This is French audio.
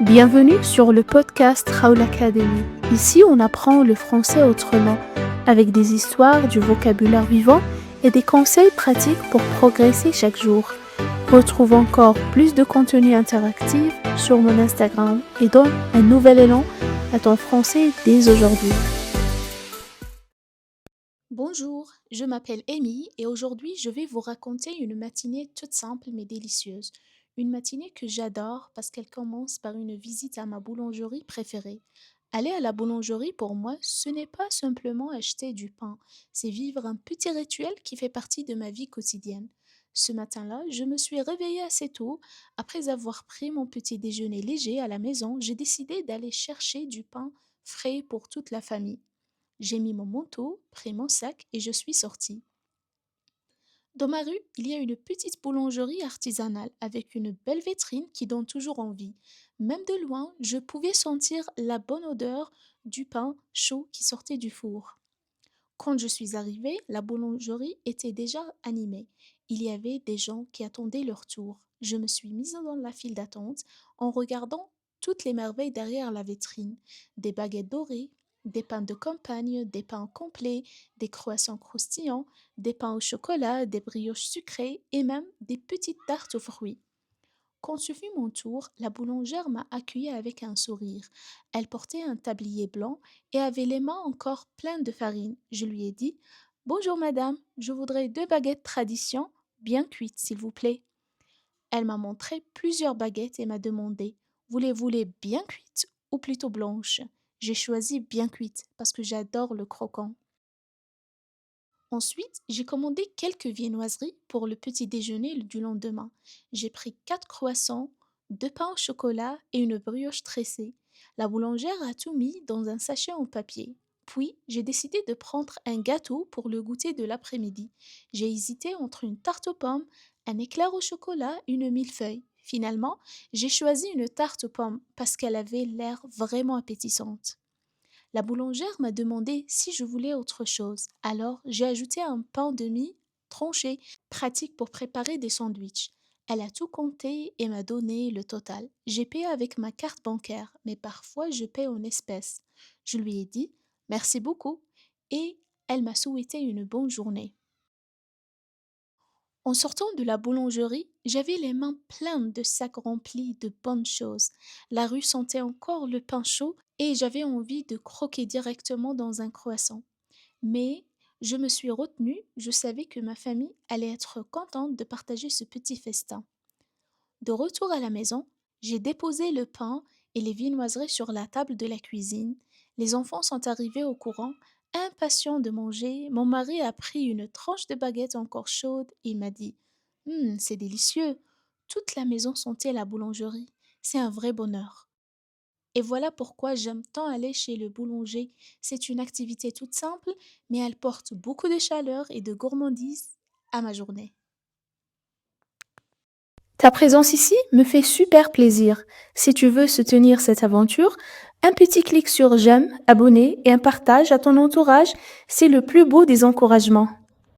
Bienvenue sur le podcast Raoul Academy. Ici, on apprend le français autrement, avec des histoires, du vocabulaire vivant et des conseils pratiques pour progresser chaque jour. Retrouve encore plus de contenu interactif sur mon Instagram et donne un nouvel élan à ton français dès aujourd'hui. Bonjour, je m'appelle Amy et aujourd'hui je vais vous raconter une matinée toute simple mais délicieuse. Une matinée que j'adore parce qu'elle commence par une visite à ma boulangerie préférée. Aller à la boulangerie pour moi, ce n'est pas simplement acheter du pain, c'est vivre un petit rituel qui fait partie de ma vie quotidienne. Ce matin-là, je me suis réveillée assez tôt. Après avoir pris mon petit déjeuner léger à la maison, j'ai décidé d'aller chercher du pain frais pour toute la famille. J'ai mis mon manteau, pris mon sac et je suis sortie. Dans ma rue, il y a une petite boulangerie artisanale avec une belle vitrine qui donne toujours envie. Même de loin, je pouvais sentir la bonne odeur du pain chaud qui sortait du four. Quand je suis arrivée, la boulangerie était déjà animée. Il y avait des gens qui attendaient leur tour. Je me suis mise dans la file d'attente en regardant toutes les merveilles derrière la vitrine. Des baguettes dorées, des pains de campagne, des pains complets, des croissants croustillants, des pains au chocolat, des brioches sucrées et même des petites tartes aux fruits. Quand ce fut mon tour, la boulangère m'a accueilli avec un sourire. Elle portait un tablier blanc et avait les mains encore pleines de farine. Je lui ai dit: Bonjour madame, je voudrais 2 baguettes tradition, bien cuites s'il vous plaît. Elle m'a montré plusieurs baguettes et m'a demandé: Voulez-vous les bien cuites ou plutôt blanches? J'ai choisi bien cuites parce que j'adore le croquant. Ensuite, j'ai commandé quelques viennoiseries pour le petit déjeuner du lendemain. J'ai pris 4 croissants, 2 pains au chocolat et une brioche tressée. La boulangère a tout mis dans un sachet en papier. Puis, j'ai décidé de prendre un gâteau pour le goûter de l'après-midi. J'ai hésité entre une tarte aux pommes, un éclair au chocolat et une millefeuille. Finalement, j'ai choisi une tarte aux pommes parce qu'elle avait l'air vraiment appétissante. La boulangère m'a demandé si je voulais autre chose. Alors, j'ai ajouté un pain de mie tranché, pratique pour préparer des sandwichs. Elle a tout compté et m'a donné le total. J'ai payé avec ma carte bancaire, mais parfois je paie en espèces. Je lui ai dit merci beaucoup et elle m'a souhaité une bonne journée. En sortant de la boulangerie, j'avais les mains pleines de sacs remplis de bonnes choses. La rue sentait encore le pain chaud et j'avais envie de croquer directement dans un croissant. Mais je me suis retenue, je savais que ma famille allait être contente de partager ce petit festin. De retour à la maison, j'ai déposé le pain et les viennoiseries sur la table de la cuisine. Les enfants sont arrivés au courant, impatients de manger. Mon mari a pris une tranche de baguette encore chaude et m'a dit: c'est délicieux. Toute la maison sentait la boulangerie. C'est un vrai bonheur. Et voilà pourquoi j'aime tant aller chez le boulanger. C'est une activité toute simple, mais elle porte beaucoup de chaleur et de gourmandise à ma journée. Ta présence ici me fait super plaisir. Si tu veux soutenir cette aventure, un petit clic sur j'aime, abonner et un partage à ton entourage, c'est le plus beau des encouragements.